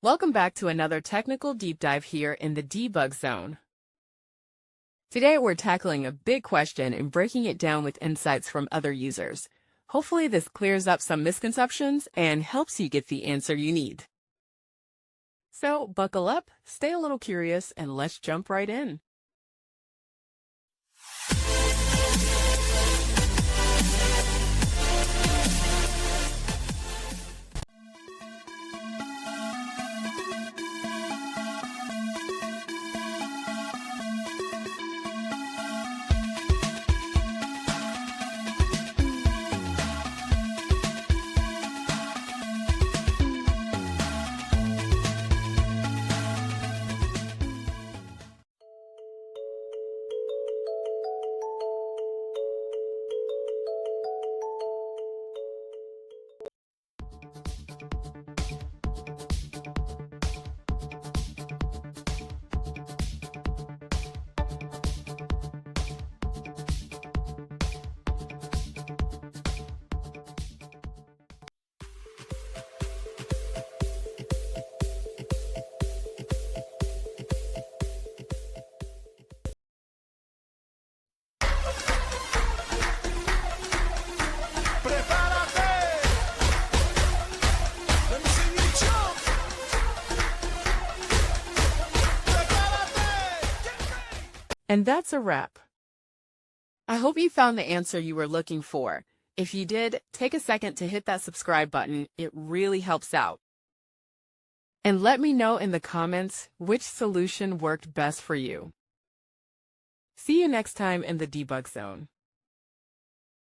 Welcome back to another technical deep dive here in the debug zone. Today we're tackling a big question and breaking it down with insights from other users. Hopefully this clears up some misconceptions and helps you get the answer you need. So buckle up, stay a little curious, and let's jump right in. And that's a wrap. I hope you found the answer you were looking for. If you did, take a second to hit that subscribe button. It really helps out. And let me know in the comments which solution worked best for you. See you next time in the debug zone.